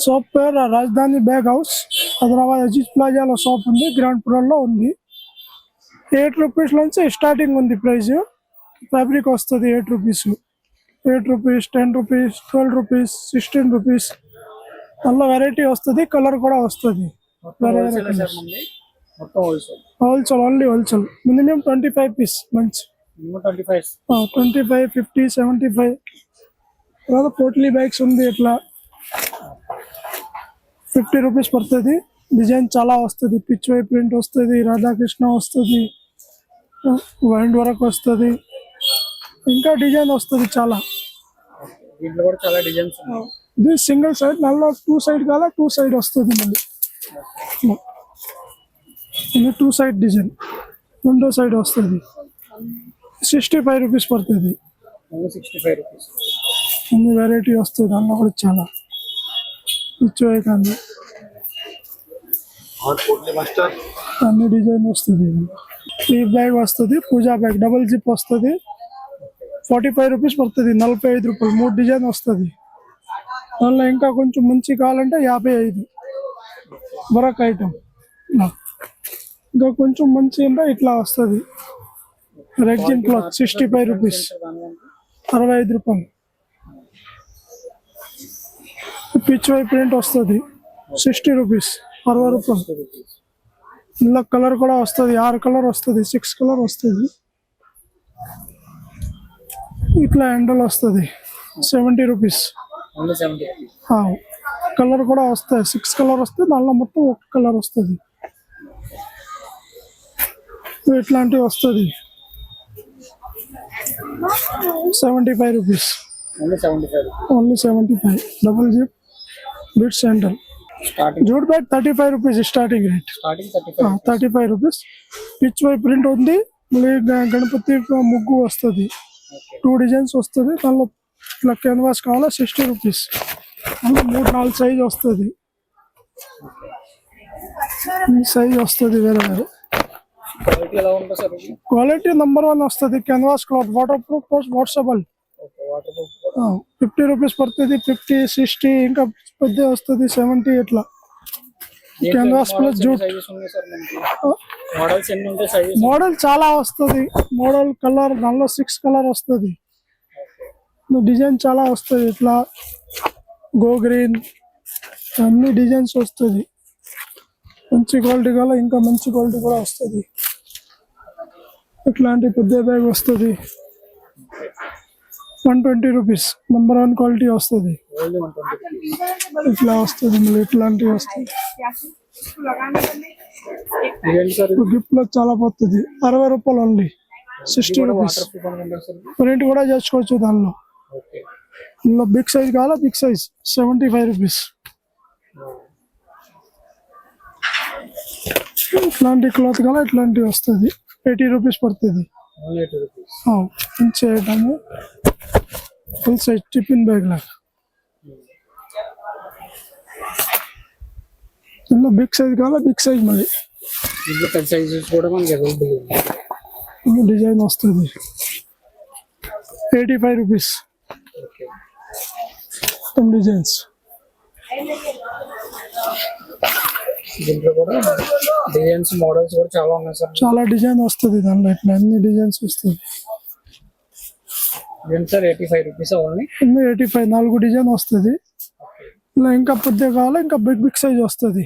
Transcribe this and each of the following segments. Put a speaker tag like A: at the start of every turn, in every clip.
A: Shop పేరు Rajdhani bag house, Hyderabad Aziz ప్లాజాలో shop ఉంది, గ్రౌండ్ ఫ్లోర్లో ఉంది. 8 రూపీస్ నుంచి స్టార్టింగ్ ఉంది ప్రైస్. ఫ్యాబ్రిక్ వస్తుంది 8 rupees, 8 rupees, 10 rupees, 12 rupees, 16 rupees. అందులో వెరైటీ వస్తుంది, కలర్ కూడా వస్తుంది. Wholesale, only wholesale. Minimum 25 piece మంచి 25, 50, 75. తర్వాత పోట్లీ బ్యాగ్స్ ఉంది, ఇట్లా 50 రూపీస్ పడుతుంది. డిజైన్ చాలా వస్తుంది, పిచ్ వై ప్రింట్ వస్తుంది, రాధాకృష్ణ వస్తుంది, వైండ్ వర్క్ వస్తుంది, ఇంకా డిజైన్ వస్తుంది చాలా. ఇది సింగిల్ సైడ్, నల్ల 2 సైడ్ కాల 2 సైడ్ వస్తుంది. మళ్ళీ 2 సైడ్ డిజైన్, రెండో సైడ్ వస్తుంది. 65 రూపీస్ పడుతుంది. అన్ని వెరైటీ వస్తుంది, అన్న కూడా చాలా పిచ్చి కానీ అన్ని డిజైన్ వస్తుంది. ఈ బ్యాగ్ వస్తుంది, పూజా బ్యాగ్, డబుల్ జిప్ వస్తుంది. 45 రూపీస్ పడుతుంది, 45 రూపాయలు. 3 డిజైన్ వస్తుంది. దానిలో ఇంకా కొంచెం మంచి కావాలంటే 55. వర్క్ ఐటమ్ ఇంకా కొంచెం మంచి అంటే ఇట్లా వస్తుంది. రెగ్జిన్ క్లాత్ 65 రూపీస్, 65 రూపాయలు. పిచ్ వై ప్రింట్ వస్తుంది 60 రూపీస్, 60 రూపాయలు. ఇందులో కలర్ కూడా వస్తుంది, 6 కలర్ వస్తుంది, 6 కలర్ వస్తుంది. ఇట్లా హ్యాండిల్ వస్తుంది 70 రూపీస్. కలర్ కూడా వస్తాయి, 6 కలర్ వస్తుంది. దానిలో మొత్తం 1 కలర్ వస్తుంది. ఇట్లాంటివి వస్తుంది 75 rupees, only 75. Double zip bit centre. Jute bag 35 rupees starting rate, 35 rupees. Pichwai print ఉంది. మళ్ళీ గణపతి ముగ్గు వస్తుంది, 2 డిజైన్స్ వస్తుంది. దానిలో ఇట్లా కెన్వాస్ కావాలా 60 రూపీస్. అందులో 3-4 సైజ్ వస్తుంది. సైజ్ వస్తుంది వేరే వేరే. క్వాలిటీ నెంబర్ 1 వస్తుంది. Canvas cloth, water proof, washable. 50 rupees పడుతుంది. 50, 60, ఇంకా పెద్ద వస్తుంది 70. ఇట్లా కెన్వాస్ ప్లస్ జూట్. మోడల్ చాలా వస్తుంది. మోడల్ కలర్ దానిలో 6 కలర్ వస్తుంది. డిజైన్ చాలా వస్తుంది. ఇట్లా గో గ్రీన్ అన్ని డిజైన్స్ వస్తుంది. మంచి క్వాలిటీ కల ఇంకా మంచి క్వాలిటీ కూడా వస్తుంది. ఇట్లాంటి పెద్ద బ్యాగ్ వస్తుంది 120 రూపీస్. నెంబర్ 1 క్వాలిటీ వస్తుంది. ఇట్లా వస్తుంది. మళ్ళీ ఇట్లాంటివి వస్తుంది. గిఫ్ట్ లో చాలా పోతుంది. 60 రూపాయలు ఓన్లీ, 60 రూపీస్. ప్రింట్ కూడా చేసుకోవచ్చు దానిలో. ఇందులో బిగ్ సైజ్ కావాలా, బిగ్ సైజ్ 75 రూపీస్. ఇట్లాంటి క్లాత్ కావాలా, ఇట్లాంటివి వస్తుంది 80 రూపీస్ పడుతుంది. మంచి item, full size tiffin bag లాగా. ఇందులో బిగ్ సైజ్ కావాలా, బిగ్ సైజ్. మళ్ళీ డిజైన్ వస్తుంది 85 రూపీస్. డిజైన్స్
B: డిజైన్స్ మోడల్స్ కూడా చాలా ఉన్నాయి సార్.
A: చాలా డిజైన్ వస్తుంది దానిలో. ఇట్లా అన్ని డిజైన్స్ వస్తుంది.
B: 85 రూపీస్ ఓన్లీ.
A: 85, 4 డిజైన్ వస్తుంది. ఇలా ఇంకా పెద్ద కావాలా, ఇంకా బిగ్ సైజ్ వస్తుంది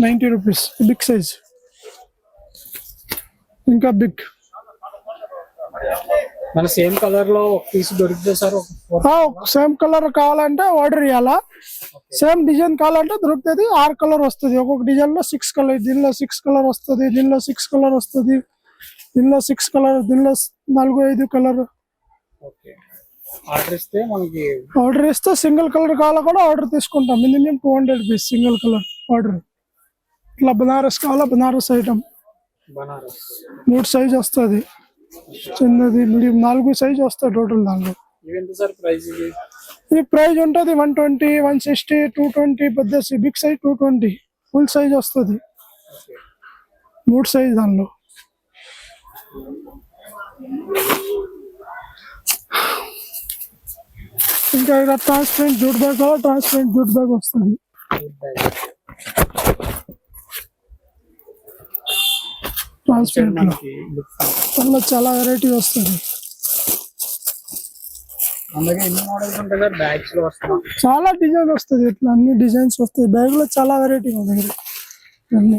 A: 90 రూపీస్. బిగ్ సైజ్ ఇంకా బిగ్.
B: మన సేమ్ కలర్ లో ఒక పీస్ దొరుకుతుంది సార్.
A: సేమ్ కలర్ కావాలంటే ఆర్డర్ ఇవ్వాలా. సేమ్ డిజైన్ కావాలంటే దొరుకుతుంది. 6 కలర్ వస్తుంది. ఒక్కొక్క డిజైన్ లో 6 కలర్. దీనిలో 6 కలర్ వస్తుంది, దీనిలో 6 కలర్ వస్తుంది, దీనిలో 6 కలర్, దీనిలో 4-5 కలర్. ఆర్డర్ ఇస్తే సింగిల్ కలర్ కావాలా కూడా ఆర్డర్ తీసుకుంటాం. Minimum 200 piece single colour order. ఇట్లా బనారస్ కావాలా, బనారస్ ఐటమ్ 3 సైజ్ వస్తుంది. చిన్నది, మీడియం 4 సైజ్ వస్తుంది టోటల్. దానిలో ఈ ప్రైస్ ఉంటుంది 120, 160, 220. పెద్ద బిగ్ సైజ్ 220. ఫుల్ సైజ్ వస్తుంది 3 సైజ్. దానిలో ఇంకా ఇక్కడ ట్రాన్స్పరెంట్ జూట్ బ్యాగ్ కావాలి, ట్రాన్స్పరెంట్ జూట్ బ్యాగ్ వస్తుంది. ట్రాన్స్పరెంట్ లో
B: మనకి
A: అందులో చాలా వెరైటీ వస్తుంది.
B: అందుకే ఎన్ని మోడల్స్ ఉంటాయి సార్ బ్యాగ్స్ లో వస్తున్నాం.
A: చాలా డిజైన్ వస్తుంది, ఇట్లా అన్ని డిజైన్స్ వస్తాయి. బ్యాగ్ లో చాలా వెరైటీ మా దగ్గర. అన్ని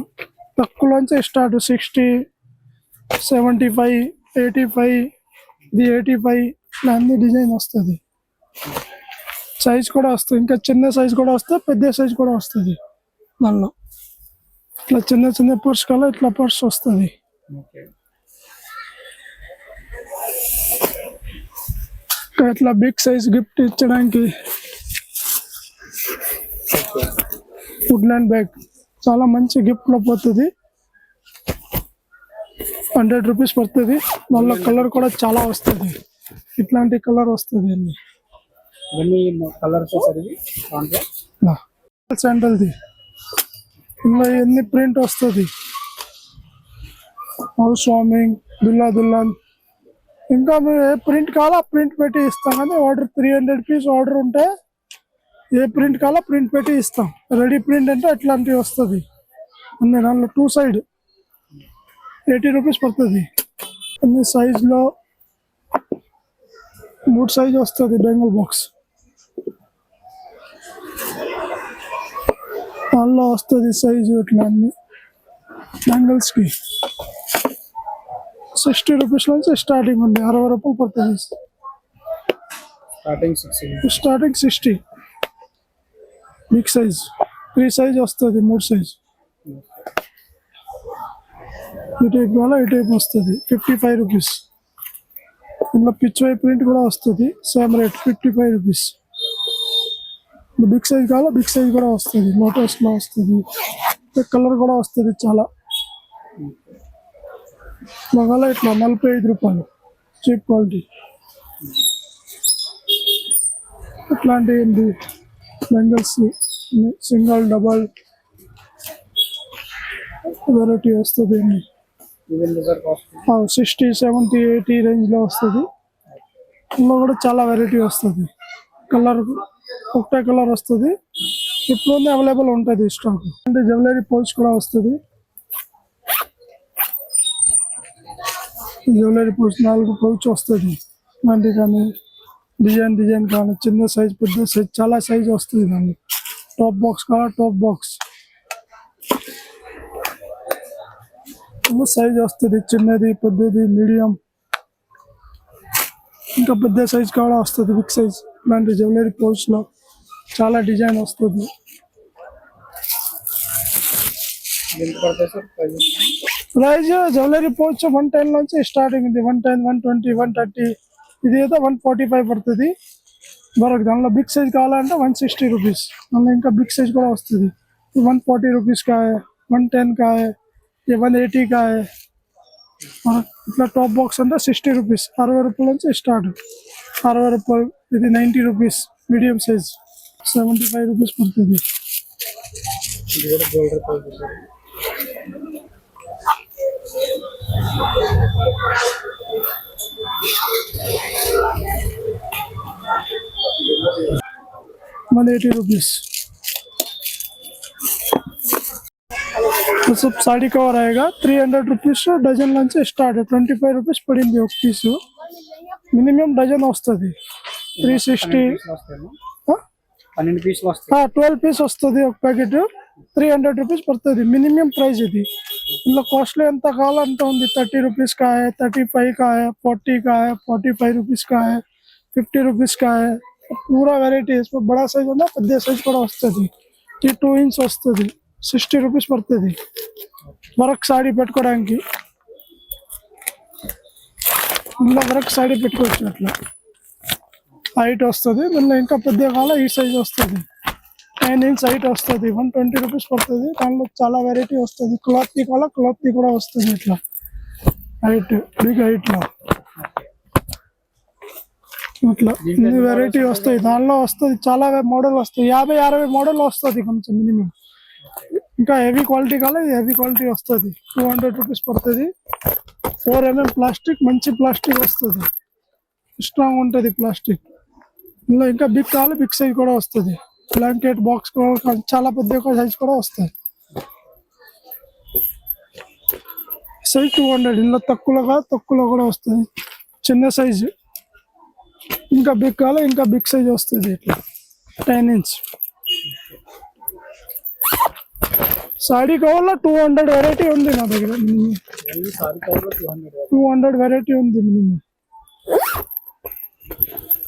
A: తక్కువలోంచి స్టార్ట్ 60, 75, 85, ఇది 85 ఇట్లా అన్ని డిజైన్ వస్తుంది. సైజ్ కూడా వస్తుంది, ఇంకా చిన్న సైజ్ కూడా వస్తుంది, పెద్ద సైజ్ కూడా వస్తుంది. దానిలో ఇట్లా చిన్న చిన్న పర్స్ కల్లా ఇట్లా పర్స్ వస్తుంది.
B: ఓకే.
A: ఇంకా ఇట్లా బిగ్ సైజ్ గిఫ్ట్ ఇచ్చడానికి వుడ్లాండ్ బ్యాగ్ చాలా మంచి గిఫ్ట్ లో పోతుంది. 100 రూపీస్ పడుతుంది. మళ్ళీ కలర్ కూడా చాలా వస్తుంది. ఇట్లాంటి కలర్ వస్తుంది అన్ని.
B: ఎన్ని కలర్స్ సార్ ఇవి దాంట్లో?
A: శాండల్ది ఇందులో ఎన్ని ప్రింట్ వస్తుంది. హౌస్ వార్మింగ్, దుల్లా దుల్లాన్, ఇంకా మేము ఏ ప్రింట్ కావాలో ప్రింట్ పెట్టి ఇస్తాం. కానీ ఆర్డర్ 300 పీస్ ఆర్డర్ ఉంటే ఏ ప్రింట్ కావాలో ప్రింట్ పెట్టి ఇస్తాం. రెడీ ప్రింట్ అంటే అట్లాంటివి వస్తుంది. అన్నీ దానిలో 2 సైడ్ 80 రూపీస్ పడుతుంది. అన్ని సైజులో 3 సైజ్ వస్తుంది. బెంగల్ బాక్స్ దానిలో వస్తుంది సైజు. ఇట్లా అన్ని బ్యాంగిల్స్కి 60 రూపీస్ నుంచి స్టార్టింగ్ ఉంది. 60 రూపాయలు పడుతుంది. స్టార్టింగ్ 60. బిగ్ సైజ్ 3 సైజ్ వస్తుంది. 3 సైజ్ ఈ టైప్ వల్ల ఈ టైప్ వస్తుంది. 55 రూపీస్. ఇందులో పిచ్ వై ప్రింట్ కూడా వస్తుంది. Same rate 55 rupees. Big size కావాలా బిగ్ సైజ్ కూడా వస్తుంది. లోటస్లో వస్తుంది. కలర్ కూడా వస్తుంది చాలా. మగాల ఇట్లా 45 రూపాయలు చీప్ క్వాలిటీ. ఇట్లాంటి బెంగల్స్ సింగిల్ డబల్ వెరైటీ వస్తుంది. 60, 70, 80 రేంజ్లో వస్తుంది. ఇందులో కూడా చాలా వెరైటీ వస్తుంది. కలర్ ఒకటే కలర్ వస్తుంది. ఇప్పుడు అవైలబుల్ ఉంటుంది స్టాక్. అంటే జ్యువెలరీ పౌచ్ కూడా వస్తుంది. జ్యువెలరీ పౌచ్ 4 పౌచ్ వస్తుంది. ఇలాంటి కానీ డిజైన్ కానీ చిన్న సైజ్ పెద్ద సైజ్ చాలా సైజ్ వస్తుంది. దాన్ని టాప్ బాక్స్ కావాలి టాప్ బాక్స్ సైజ్ వస్తుంది. చిన్నది పెద్దది మీడియం ఇంకా పెద్ద సైజ్ కూడా వస్తుంది. బిగ్ సైజ్ ఇలాంటి జ్యువెలరీ పౌచ్లో చాలా డిజైన్ వస్తుంది. ప్రైజ్ జ్యువెలరీ పౌచ్ 110 నుంచి స్టార్టింగ్ ఉంది. 110, 120, 130. ఇది అయితే 145 పడుతుంది వరకు. దానిలో బిగ్ సైజ్ కావాలంటే 160 రూపీస్. దానిలో ఇంకా బిగ్ సైజ్ కూడా వస్తుంది. 140 రూపీస్ का है, 110 का है, ये 180 का है. ఇట్లా టాప్ బాక్స్ అంటే 60 రూపీస్. 60 రూపాయల నుంచి స్టార్ట్. 60 రూపాయలు. ఇది 90 రూపీస్ మీడియం సైజ్. 75 రూపీస్ పడుతుంది. ₹180 रुपीस. तो सब साड़ी कवर आएगा. 300 रुपीस डजन నుంచి స్టార్ట్. 25 రూపీస్ పడింది ఒక పీసు. మినిమం డజన్ వస్తుంది. 360
B: 12 పీసులు వస్తాయి.
A: 12 పీస్ వస్తుంది ఒక ప్యాకెట్. 300 రూపీస్ పడుతుంది మినిమం ప్రైస్ ఇది. ఇందులో కాస్ట్లీ ఎంత కావాలంత ఉంది. 30 రూపీస్ का है, 35 का है, 40 का है, 45 रुपीस का है, 50 रुपीस का है. पूरा వెరైటీ. బడా సైజ్ ఉందా పెద్ద సైజ్ కూడా వస్తుంది. 2 ఇంచ్ వస్తుంది. 60 రూపీస్ పడుతుంది. వర్క్ సాడీ పెట్టుకోవడానికి. ఇందులో వర్క్ సాడీ పెట్టుకోవచ్చు. అట్లా హైట్ వస్తుంది. దీనిలో ఇంకా పెద్ద కావాలా ఈ సైజ్ వస్తుంది. 9 ఇంచ్ హైట్ వస్తుంది. 120 రూపీస్ పడుతుంది. దానిలో చాలా వెరైటీ వస్తుంది. క్లాత్ కావాలా క్లాత్ కూడా వస్తుంది. ఇట్లా హైట్ బిగ్ హైట్లో ఇట్లా ఇన్ని వెరైటీ వస్తాయి. దానిలో వస్తుంది చాలా మోడల్ వస్తాయి. 50-60 మోడల్ వస్తుంది కొంచెం మినిమం. ఇంకా హెవీ క్వాలిటీ కావాలి హెవీ క్వాలిటీ వస్తుంది. 200 రూపీస్ పడుతుంది. 4 mm ప్లాస్టిక్ మంచి ప్లాస్టిక్ వస్తుంది. స్ట్రాంగ్ ఉంటుంది ప్లాస్టిక్. ఇందులో ఇంకా బిగ్ కావాలి, బిగ్ సైజ్ కూడా వస్తుంది. బ్లాంకెట్ బాక్స్ చాలా పెద్ద సైజ్ కూడా వస్తుంది. సైజ్ 200. ఇందులో తక్కువలో కూడా వస్తుంది. చిన్న సైజు ఇంకా బిగ్ కావాలి, ఇంకా బిగ్ సైజ్ వస్తుంది. ఇట్లా 10 ఇంచ్ సాడీ కవర్లో 200 వెరైటీ ఉంది నా దగ్గర.
B: ఓన్లీ సారీ కవర్లో 200.
A: 200 వెరైటీ ఉంది మినిమం.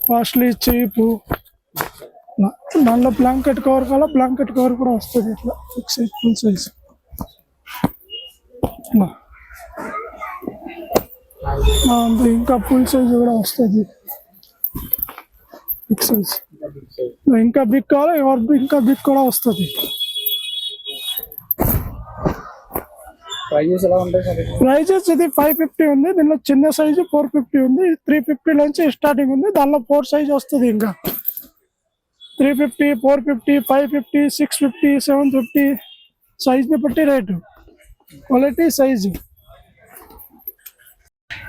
A: Costly cheap. దానిలో బ్లాంకెట్ కవర్ కావాలా, బ్లాంకెట్ కవర్ కూడా వస్తుంది. ఇట్లా బిగ్ సైజ్, ఫుల్ సైజ్. ఇంకా ఫుల్ సైజ్ కూడా వస్తుంది. బిగ్ సైజ్ ఇంకా బిగ్ కావాలి, ఇంకా బిగ్ కూడా వస్తుంది.
B: ప్రైజెస్ ఎలా ఉంటాయి సార్?
A: ప్రైజెస్ ఇది 550 ఉంది. దీనిలో చిన్న సైజు 450 ఉంది. 350 నుంచి స్టార్టింగ్ ఉంది. దానిలో 4 సైజ్ వస్తుంది. ఇంకా 350, 450, 550, 650, 750 సైజ్ని బట్టి రేటు, క్వాలిటీ, సైజు.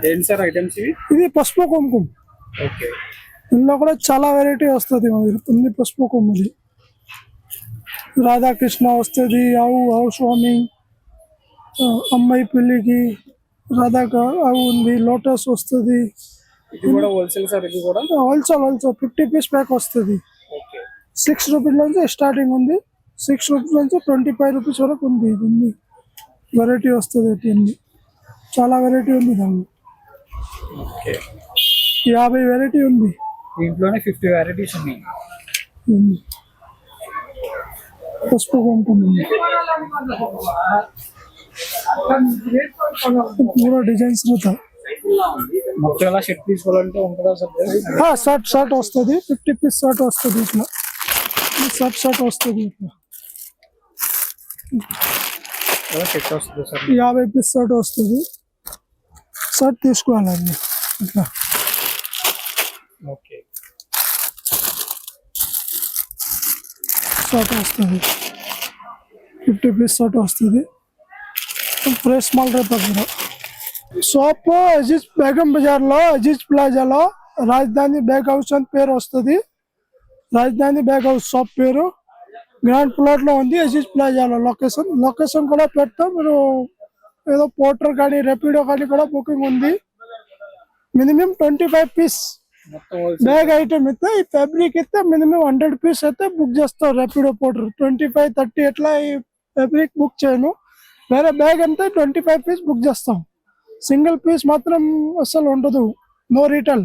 B: ఏంటి సార్ ఐటమ్స్ ఇవి?
A: ఇది పసుపు కుంకుమ.
B: ఓకే.
A: ఇందులో కూడా చాలా వెరైటీ వస్తుంది. ఉంది పసుపు కుంకుమది. రాధాకృష్ణ వస్తుంది, హౌస్ వార్మింగ్, అమ్మాయి పెళ్ళికి ఆవు ఉంది, లోటస్ వస్తుంది.
B: ఇది కూడా హోల్సేల్ సార్? ఇది కూడా
A: హోల్సేల్ 50 పీస్ ప్యాక్ వస్తుంది.
B: ఓకే.
A: 6 రూపీస్ నుంచి స్టార్టింగ్ ఉంది. 6 రూపీస్ నుంచి 25 రూపీస్ వరకు ఉంది. ఇది ఉంది వెరైటీ వస్తుంది. ఇది చాలా వెరైటీ ఉంది. దాన్ని
B: ఓకే.
A: 50 వెరైటీ ఉంది.
B: దీంట్లోనే 50 వెరైటీస్ ఉన్నాయి.
A: ఉంది. పసుపు కుంకుమ ఉంది. पूरा डिजाइन्स रहता.
B: మొత్తం ఎలా షర్ట్ తీసుకోవాలంటే ఉంటుందా సార్?
A: షర్ట్ వస్తుంది. 50 పీస్ షర్ట్ వస్తుంది. ఇట్లా షర్ట్ వస్తుంది. ఇట్లా
B: ఎలా షర్ట్ వస్తుంది సార్?
A: 50 పీస్ షర్ట్ వస్తుంది. షర్ట్ తీసుకోవాలండి. ఇట్లా
B: ఓకే.
A: షర్ట్ వస్తుంది. 50 పీస్ షర్ట్ వస్తుంది. ఫ్రెష్ మాల్ రేపు షాప్ అజీజ్ బేగం బజార్లో, అజీజ్ ప్లాజాలో రాజధాని బ్యాగ్ హౌస్ అని పేరు వస్తుంది. రాజధాని బ్యాగ్ హౌస్ షాప్ పేరు. గ్రౌండ్ ఫ్లోర్ లో ఉంది, అజీజ్ ప్లాజాలో. లొకేషన్ కూడా పెడతాం. మీరు ఏదో పోర్టర్ కానీ ర్యాపిడో కానీ కూడా బుకింగ్ ఉంది. మినిమం 25 పీస్ బ్యాగ్ ఐటమ్ ఇస్తే, ఈ ఫ్యాబ్రిక్ ఇస్తే మినిమం 100 పీస్ అయితే బుక్ చేస్తారు ర్యాపిడో పోర్టర్. 25, 30 ఎట్లా ఈ ఫ్యాబ్రిక్ బుక్ చేయను. వేరే బ్యాగ్ అంతా 25 పీస్ బుక్ చేస్తాం. సింగిల్ పీస్ మాత్రం అస్సలు ఉండదు. No return.